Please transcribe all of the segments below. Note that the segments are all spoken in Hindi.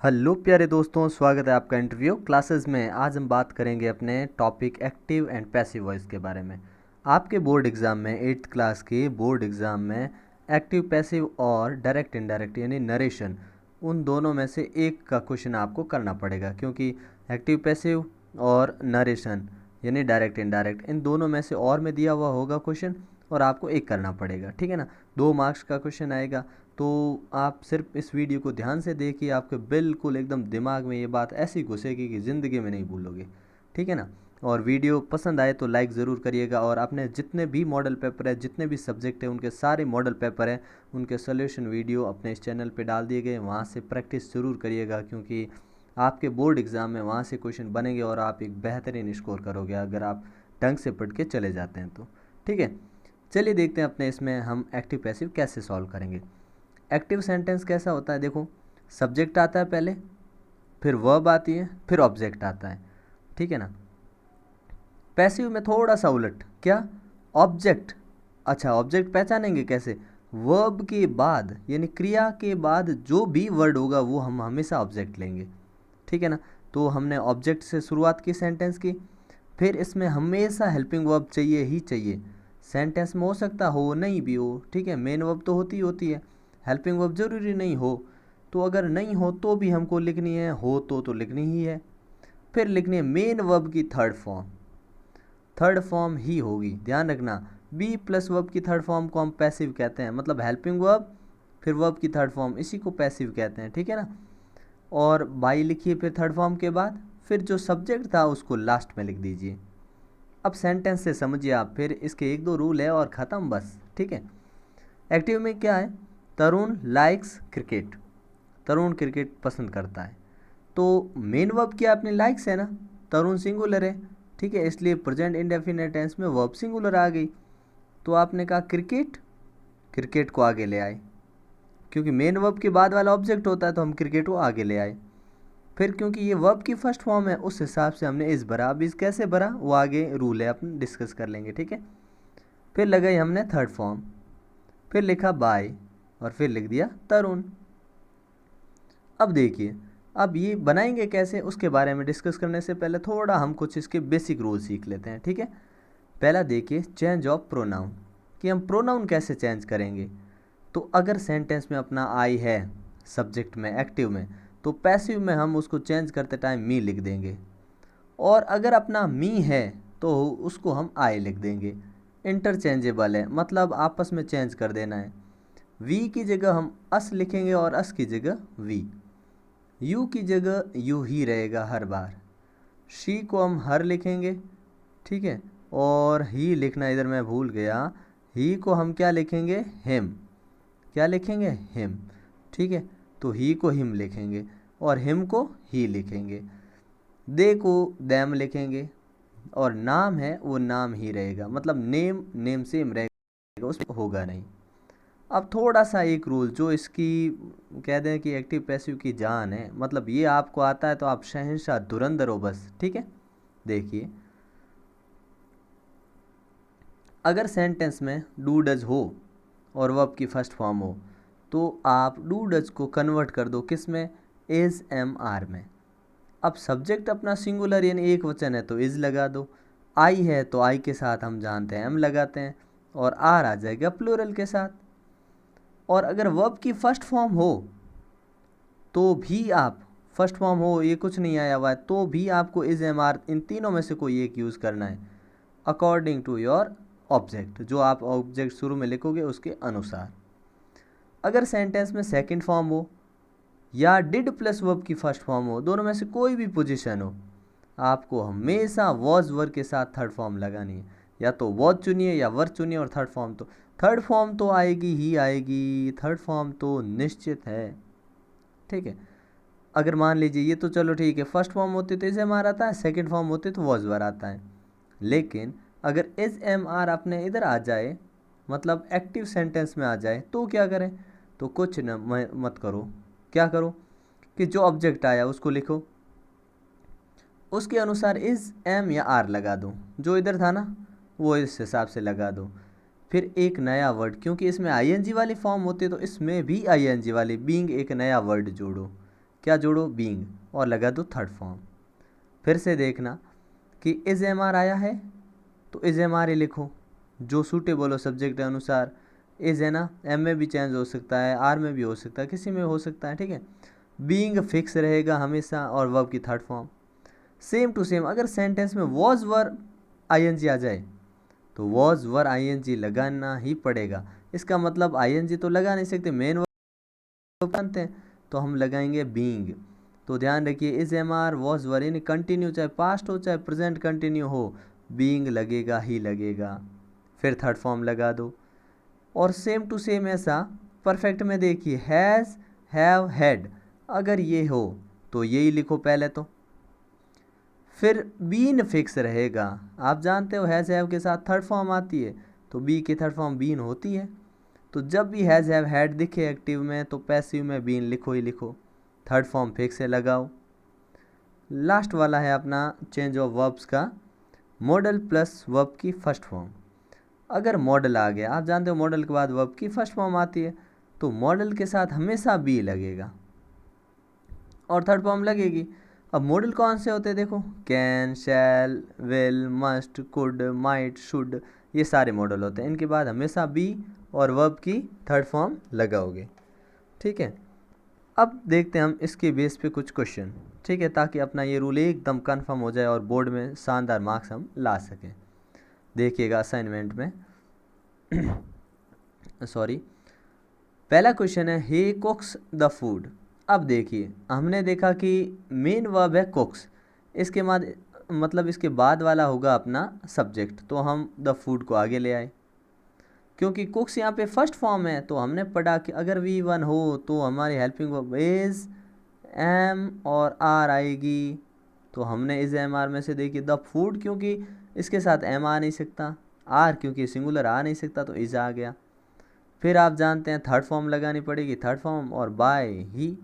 हेलो प्यारे दोस्तों, स्वागत है आपका इंटरव्यू क्लासेस में। आज हम बात करेंगे अपने topic active and passive voice के बारे में। आपके बोर्ड एग्ज़ाम में 8th क्लास के बोर्ड एग्ज़ाम में एक्टिव पैसिव और डायरेक्ट इनडायरेक्ट यानी नरेशन, उन दोनों में से एक का क्वेश्चन आपको करना पड़ेगा, क्योंकि एक्टिव पैसिव और नरेशन यानी डायरेक्ट इनडायरेक्ट इन दोनों में से और में दिया हुआ होगा क्वेश्चन और आपको एक करना पड़ेगा। ठीक है ना, 2 मार्क्स का क्वेश्चन आएगा। तो आप सिर्फ इस वीडियो को ध्यान से देखिए, आपके बिल्कुल एकदम दिमाग में ये बात ऐसी घुसेगी कि ज़िंदगी में नहीं भूलोगे। ठीक है ना। और वीडियो पसंद आए तो लाइक ज़रूर करिएगा, और अपने जितने भी मॉडल पेपर है, जितने भी सब्जेक्ट हैं, उनके सारे मॉडल पेपर हैं, उनके सोल्यूशन वीडियो अपने इस चैनल पे डाल दिए गए, वहाँ से प्रैक्टिस ज़रूर करिएगा, क्योंकि आपके बोर्ड एग्ज़ाम में वहाँ से क्वेश्चन बनेंगे और आप एक बेहतरीन स्कोर करोगे अगर आप ढंग से पढ़ के चले जाते हैं तो। ठीक है, चलिए देखते हैं अपने इसमें हम एक्टिव पैसिव कैसे सॉल्व करेंगे। एक्टिव सेंटेंस कैसा होता है, देखो, सब्जेक्ट आता है पहले, फिर वर्ब आती है, फिर ऑब्जेक्ट आता है। ठीक है ना। पैसिव में थोड़ा सा उलट, क्या, ऑब्जेक्ट। अच्छा, ऑब्जेक्ट पहचानेंगे कैसे, वर्ब के बाद यानी क्रिया के बाद जो भी वर्ड होगा वो हम हमेशा ऑब्जेक्ट लेंगे। ठीक है ना। तो हमने ऑब्जेक्ट से शुरुआत की सेंटेंस की, फिर इसमें हमेशा हेल्पिंग वर्ब चाहिए ही चाहिए। सेंटेंस में हो सकता हो नहीं भी हो, ठीक है, मेन वर्ब तो होती है, हेल्पिंग वर्ब ज़रूरी नहीं हो। तो अगर नहीं हो तो भी हमको लिखनी है, हो तो लिखनी ही है। फिर लिखनी है मेन वर्ब की थर्ड फॉर्म ही होगी, ध्यान रखना। बी प्लस वर्ब की थर्ड फॉर्म को हम पैसिव कहते हैं, मतलब हेल्पिंग वर्ब फिर वर्ब की थर्ड फॉर्म, इसी को पैसिव कहते हैं। ठीक है ना। और बाई लिखिए फिर थर्ड फॉर्म के बाद, फिर जो सब्जेक्ट था उसको लास्ट में लिख दीजिए। अब सेंटेंस से समझिए आप, फिर इसके 1-2 रूल है और ख़त्म बस। ठीक है। एक्टिव में क्या है, तरुण लाइक्स क्रिकेट, तरुण क्रिकेट पसंद करता है। तो मेन वर्ब क्या अपने लाइक्स है ना, तरुण सिंगुलर है। ठीक है, इसलिए प्रेजेंट इंडेफिनिट टेंस में वर्ब सिंगुलर आ गई। तो आपने कहा क्रिकेट, क्रिकेट को आगे ले आए, क्योंकि मेन वर्ब के बाद वाला ऑब्जेक्ट होता है तो हम क्रिकेट को आगे ले आए। फिर क्योंकि ये वर्ब की फर्स्ट फॉर्म है उस हिसाब से हमने इस भरा। अब इस कैसे भरा वो आगे रूल है, अपन डिस्कस कर लेंगे। ठीक है। फिर लगाई हमने थर्ड फॉर्म, फिर लिखा बाय, और फिर लिख दिया तरुण। अब देखिए, अब ये बनाएंगे कैसे उसके बारे में डिस्कस करने से पहले थोड़ा हम कुछ इसके बेसिक रूल सीख लेते हैं। ठीक है। पहला देखिए, चेंज ऑफ प्रोनाउन, कि हम प्रोनाउन कैसे चेंज करेंगे। तो अगर सेंटेंस में अपना आई है सब्जेक्ट में एक्टिव में, तो पैसिव में हम उसको चेंज करते टाइम मी लिख देंगे, और अगर अपना मी है तो उसको हम आई लिख देंगे। इंटरचेंजेबल है, मतलब आपस में चेंज कर देना है। वी की जगह हम अस लिखेंगे और अस की जगह वी, यू की जगह यू ही रहेगा हर बार। शी को हम हर लिखेंगे, ठीक है, और ही लिखना इधर मैं भूल गया, ही को हम क्या लिखेंगे, हिम, क्या लिखेंगे, हिम। ठीक है, तो ही को हिम लिखेंगे और हिम को ही लिखेंगे। दे को दैम लिखेंगे, और नाम है वो नाम ही रहेगा, मतलब नेम नेम सेम रहेगा, उसमें होगा नहीं। अब थोड़ा सा एक रूल जो इसकी कह दें कि एक्टिव पैसिव की जान है, मतलब ये आपको आता है तो आप शहंशाह धुरंधर हो बस। ठीक है। देखिए, अगर सेंटेंस में डू डज हो और वर्ब की फर्स्ट फॉर्म हो, तो आप डू डज को कन्वर्ट कर दो किस में, इज एम आर में। अब सब्जेक्ट अपना सिंगुलर यानी एक वचन है तो इज लगा दो, आई है तो आई के साथ हम जानते हैं एम लगाते हैं, और आर आ जाएगा प्लूरल के साथ। और अगर वर्ब की फर्स्ट फॉर्म हो तो भी आप, फर्स्ट फॉर्म हो ये कुछ नहीं आया हुआ है तो भी आपको इज एम आर इन तीनों में से कोई एक यूज़ करना है, अकॉर्डिंग टू योर ऑब्जेक्ट, जो आप ऑब्जेक्ट शुरू में लिखोगे उसके अनुसार। अगर सेंटेंस में सेकंड फॉर्म हो या डिड प्लस वर्ब की फर्स्ट फॉर्म हो, दोनों में से कोई भी पोजीशन हो, आपको हमेशा वॉज वर्ब के साथ थर्ड फॉर्म लगानी है। या तो वॉज चुनिए या वर्ब चुनिए, और थर्ड फॉर्म तो आएगी ही आएगी, थर्ड फॉर्म तो निश्चित है। ठीक है। अगर मान लीजिए ये तो चलो ठीक है, फर्स्ट फॉर्म होते तो इज एम आर आता है, सेकंड फॉर्म होते तो वॉज वर आता है। लेकिन अगर इज एम आर अपने इधर आ जाए, मतलब एक्टिव सेंटेंस में आ जाए, तो क्या करें, तो कुछ न मत करो, क्या करो कि जो ऑब्जेक्ट आया उसको लिखो, उसके अनुसार इज एम या आर लगा दो, जो इधर था ना वो इस हिसाब से लगा दो। फिर एक नया वर्ड, क्योंकि इसमें आईएनजी वाली फॉर्म होती है तो इसमें भी आईएनजी वाली बीइंग एक नया वर्ड जोड़ो। क्या जोड़ो, बीइंग, और लगा दो थर्ड फॉर्म। फिर से देखना कि इज एम आर आया है तो इज एम आर ही लिखो, जो सूटेबल हो सब्जेक्ट के अनुसार। इज है ना, एम में भी चेंज हो सकता है, आर में भी हो सकता है, किसी में हो सकता है, ठीक है। बीइंग फिक्स रहेगा हमेशा, और वर्ब की third form. Same to same अगर सेंटेंस में वॉज वर आईएनजी आ जाए तो वॉज वर आईएनजी लगाना ही पड़ेगा। इसका मतलब आईएनजी तो लगा नहीं सकते, मेन वर्ब जानते हैं, तो हम लगाएंगे बीइंग। तो ध्यान रखिए, is am are was were यानी कंटिन्यू, चाहे पास्ट हो चाहे प्रेजेंट कंटिन्यू हो, बीइंग लगेगा ही लगेगा। फिर थर्ड फॉर्म लगा दो। और सेम टू सेम ऐसा परफेक्ट में देखिए, हैज़, हैव, हैड, अगर ये हो तो यही लिखो पहले तो। फिर बीन फिक्स रहेगा, आप जानते हो हैज़ हैव के साथ थर्ड फॉर्म आती है, तो बी की थर्ड फॉर्म बीन होती है। तो जब भी हैज़ हैव हैड दिखे एक्टिव में तो पैसिव में बीन लिखो ही लिखो, थर्ड फॉर्म फिक्स है लगाओ। लास्ट वाला है अपना चेंज ऑफ वर्ब्स का, मॉडल प्लस वर्ब की फर्स्ट फॉर्म। अगर मॉडल आ गया, आप जानते हो मॉडल के बाद वर्ब की फर्स्ट फॉर्म आती है, तो मॉडल के साथ हमेशा बी लगेगा और थर्ड फॉर्म लगेगी। अब मॉडल कौन से होते हैं देखो, can, shall, will, must, could, might, should, ये सारे मॉडल होते हैं। इनके बाद हमेशा बी और वर्ब की थर्ड फॉर्म लगाओगे, ठीक है। अब देखते हैं हम इसके बेस पे कुछ क्वेश्चन, ठीक है, ताकि अपना ये रूल एकदम कंफर्म हो जाए और बोर्ड में शानदार मार्क्स हम ला सकें। देखिएगा असाइनमेंट में सॉरी, पहला क्वेश्चन है, ही कुक्स द फूड। अब देखिए, हमने देखा कि मेन वर्ब है कुक्स, इसके बाद मतलब इसके बाद वाला होगा अपना सब्जेक्ट, तो हम द फूड को आगे ले आए। क्योंकि कुक्स यहाँ पे फर्स्ट फॉर्म है, तो हमने पढ़ा कि अगर V1 हो तो हमारी हेल्पिंग वर्ब इज, एम और आर आएगी। तो हमने इज एम आर में से देखिए द फूड, क्योंकि इसके साथ एम आ नहीं सकता, आर क्योंकि सिंगुलर आ नहीं सकता तो इज आ गया। फिर आप जानते हैं थर्ड फॉर्म लगानी पड़ेगी, थर्ड फॉर्म, और बाय ही,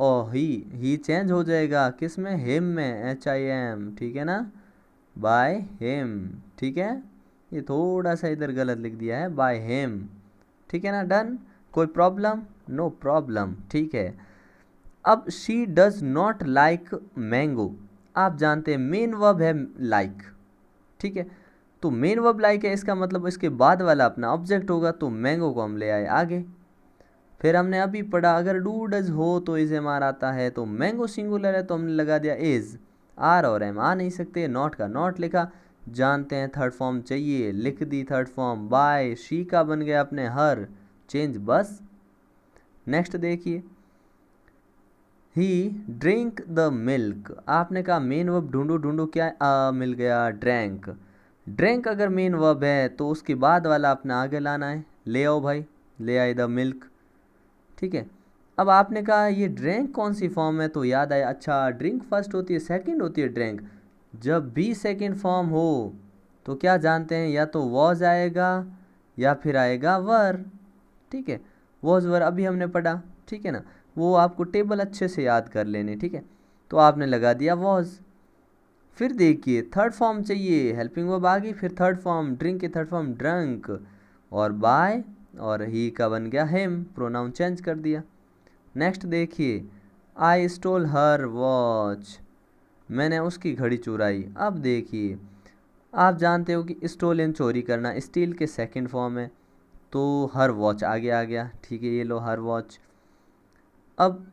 और ही चेंज हो जाएगा किस में, हिम में, HIM, ठीक है ना, बाय हिम, ठीक है। ये थोड़ा सा इधर गलत लिख दिया है, बाय हिम, ठीक है ना, डन, कोई प्रॉब्लम, नो प्रॉब्लम, ठीक है। अब she does not like mango, आप जानते हैं मेन वर्ब है लाइक, ठीक है। तो मेन वर्ब लाइक है, इसका मतलब इसके बाद वाला अपना ऑब्जेक्ट होगा, तो मैंगो को हम ले आए आगे। फिर हमने अभी पढ़ा अगर डू डज हो तो इज एम आर आता है, तो मैंगो सिंगुलर है तो हमने लगा दिया इज, आर और एम आ नहीं सकते, नॉट का नॉट लिखा। जानते हैं थर्ड फॉर्म चाहिए, लिख दी थर्ड फॉर्म, बाय, शी का बन गया अपने हर, चेंज बस। नेक्स्ट देखिए, ही ड्रिंक द मिल्क, आपने कहा मेन वर्ब ढूंढो ढूंढो, क्या मिल गया, ड्रैंक। ड्रैंक अगर मेन वर्ब है तो उसके बाद वाला अपना आगे लाना है, ले आओ भाई, ले आए द मिल्क, ठीक है। अब आपने कहा ये ड्रिंक कौन सी फॉर्म है, तो याद आया, अच्छा ड्रिंक फर्स्ट होती है, सेकंड होती है ड्रिंक। जब भी सेकंड फॉर्म हो तो क्या जानते हैं, या तो वॉज आएगा या फिर आएगा वर, ठीक है। वॉज वर अभी हमने पढ़ा, ठीक है ना, वो आपको टेबल अच्छे से याद कर लेने, ठीक है। तो आपने लगा दिया वॉज। फिर देखिए थर्ड फॉर्म चाहिए, हेल्पिंग वर्ब आ गई, फिर थर्ड फॉर्म, ड्रिंक की थर्ड फॉर्म ड्रंक, और बाय, और ही का बन गया हिम, प्रोनाउन चेंज कर दिया। नेक्स्ट देखिए, आई स्टोल हर वॉच, मैंने उसकी घड़ी चुराई। अब देखिए, आप जानते हो कि स्टोलन चोरी करना, स्टील के सेकंड फॉर्म है, तो हर वॉच आगे आ गया, ठीक है, ये लो हर वॉच। अब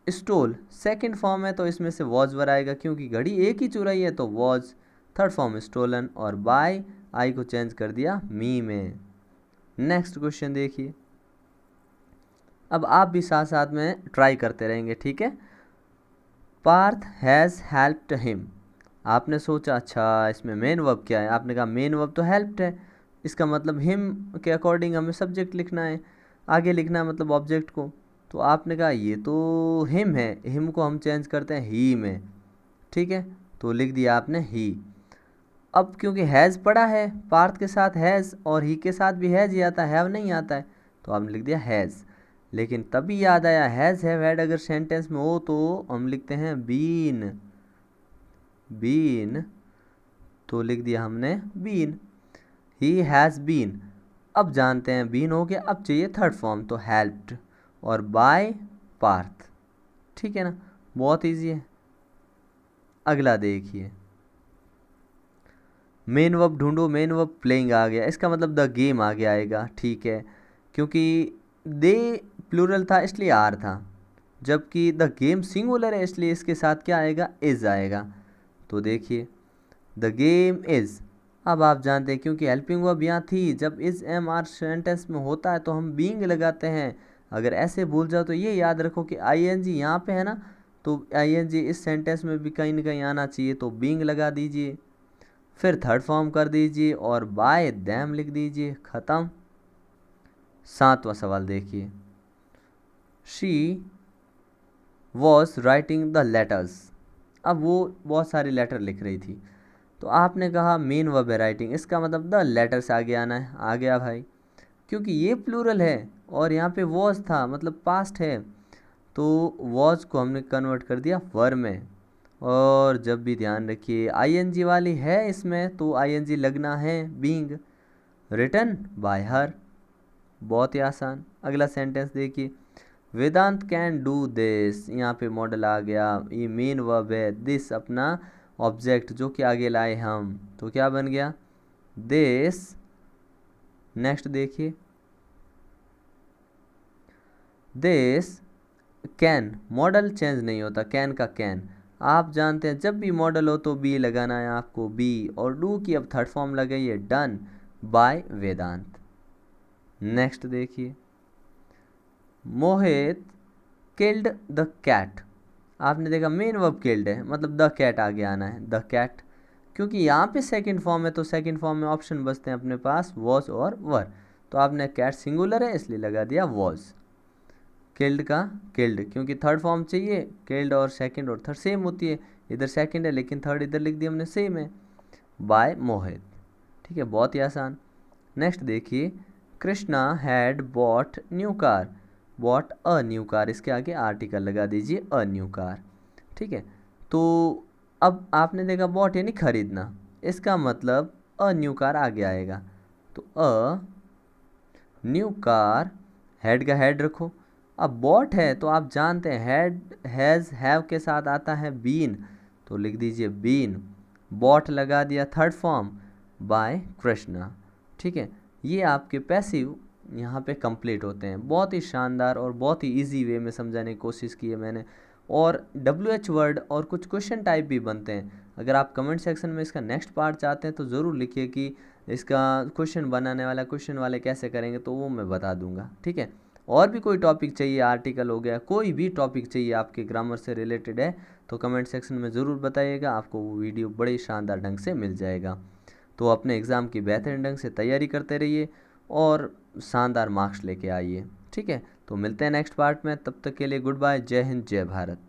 स्टोल सेकंड फॉर्म है तो इसमें से वॉज वर आएगा, क्योंकि घड़ी एक ही चुराई है तो वॉज, थर्ड फॉर्म स्टोलन, और बाय, आई को चेंज कर दिया मी में। नेक्स्ट क्वेश्चन देखिए, अब आप भी साथ साथ में ट्राई करते रहेंगे, ठीक है। पार्थ हैज़ हेल्प्ड हिम, आपने सोचा अच्छा इसमें मेन वर्ब क्या है, आपने कहा मेन वर्ब तो हेल्प्ड है, इसका मतलब हिम के अकॉर्डिंग हमें सब्जेक्ट लिखना है, आगे लिखना है मतलब ऑब्जेक्ट को। तो आपने कहा ये तो हिम है, हिम को हम चेंज करते हैं ही में, ठीक है, तो लिख दिया आपने ही। अब क्योंकि हैज़ पढ़ा है, पार्थ के साथ हैज़ और ही के साथ भी हैज़ ही आता है, हैव नहीं आता है, तो आपने लिख दिया हैज़। लेकिन तभी याद आया हैज़ हैव हैड अगर सेंटेंस में हो तो हम लिखते हैं बीन, बीन, तो लिख दिया हमने बीन, ही हैज़ बीन। अब जानते हैं बीन हो गया, अब चाहिए थर्ड फॉर्म, तो हेल्प्ड और बाय पार्थ, ठीक है ना, बहुत ईजी है। अगला देखिए, मेन वर्ब ढूंढो, मेन वर्ब प्लेइंग आ गया, इसका मतलब द गेम आगे आएगा, ठीक है, क्योंकि दे प्लूरल था इसलिए आर था, जबकि द गेम सिंगुलर है इसलिए इसके साथ क्या आएगा, इज आएगा। तो देखिए द गेम इज, अब आप जानते हैं क्योंकि हेल्पिंग वर्ब यहाँ थी, जब इज एम आर सेंटेंस में होता है तो हम बीइंग लगाते हैं। अगर ऐसे भूल जाओ तो ये याद रखो कि आई एन जी यहाँ पे है ना, तो आई एन जी इस सेंटेंस में भी कहीं ना कहीं आना चाहिए, तो बीइंग लगा दीजिए, फिर थर्ड फॉर्म कर दीजिए और बाय दैम लिख दीजिए, ख़त्म। 7वां सवाल देखिए, she was writing the letters, अब वो बहुत सारे लेटर लिख रही थी, तो आपने कहा मेन वर्ब है राइटिंग, इसका मतलब द लेटर्स आगे आना है, आ गया भाई, क्योंकि ये प्लूरल है और यहाँ पे वॉज था मतलब पास्ट है, तो वॉज को हमने कन्वर्ट कर दिया वर में। और जब भी ध्यान रखिए आईएनजी वाली है इसमें, तो आईएनजी लगना है बीइंग, रिटन बाय हर, बहुत ही आसान। अगला सेंटेंस देखिए, वेदांत कैन डू दिस, यहाँ पे मॉडल आ गया, ये मेन वर्ब है, दिस अपना ऑब्जेक्ट जो कि आगे लाए हम, तो क्या बन गया, दिस। नेक्स्ट देखिए, दिस कैन, मॉडल चेंज नहीं होता, कैन का कैन, आप जानते हैं जब भी मॉडल हो तो बी लगाना है आपको, बी, और डू की अब थर्ड फॉर्म लगाइए, डन बाय वेदांत। नेक्स्ट देखिए, मोहित किल्ड द कैट, आपने देखा मेन वर्ब किल्ड है मतलब द कैट आगे आना है, द कैट, क्योंकि यहाँ पे सेकंड फॉर्म है तो सेकंड फॉर्म में ऑप्शन बचते हैं अपने पास वॉज और वर, तो आपने कैट सिंगुलर है इसलिए लगा दिया वॉज। किल्ड का किल्ड, क्योंकि थर्ड फॉर्म चाहिए, किल्ड और सेकंड और थर्ड सेम होती है, इधर सेकंड है लेकिन थर्ड इधर लिख दिया हमने, सेम है, बाय मोहित, ठीक है, बहुत ही आसान। नेक्स्ट देखिए, Krishna had bought new car, bought a new car, इसके आगे आर्टिकल लगा दीजिए अ न्यू कार, ठीक है। तो अब आपने देखा बॉट यानी खरीदना, इसका मतलब अ न्यू कार आगे आएगा, तो अ न्यू कार, हेड का हेड रखो, अब बॉट है तो आप जानते हैं हैड हैज़ हैव के साथ आता है बीन, तो लिख दीजिए बीन, बॉट लगा दिया थर्ड फॉर्म बाय कृष्णा, ठीक है। ये आपके पैसिव यहाँ पे कंप्लीट होते हैं, बहुत ही शानदार और बहुत ही इजी वे में समझाने की कोशिश की है मैंने, और WH वर्ड और कुछ क्वेश्चन टाइप भी बनते हैं। अगर आप कमेंट सेक्शन में इसका नेक्स्ट पार्ट चाहते हैं तो ज़रूर लिखिए कि इसका क्वेश्चन बनाने वाला क्वेश्चन वाले कैसे करेंगे, तो वो मैं बता दूंगा, ठीक है। और भी कोई टॉपिक चाहिए, आर्टिकल हो गया, कोई भी टॉपिक चाहिए आपके ग्रामर से रिलेटेड है तो कमेंट सेक्शन में ज़रूर बताइएगा, आपको वो वीडियो बड़े शानदार ढंग से मिल जाएगा। तो अपने एग्ज़ाम की बेहतरीन ढंग से तैयारी करते रहिए और शानदार मार्क्स लेके आइए, ठीक है। तो मिलते हैं नेक्स्ट पार्ट में, तब तक के लिए गुड बाय, जय हिंद, जय भारत।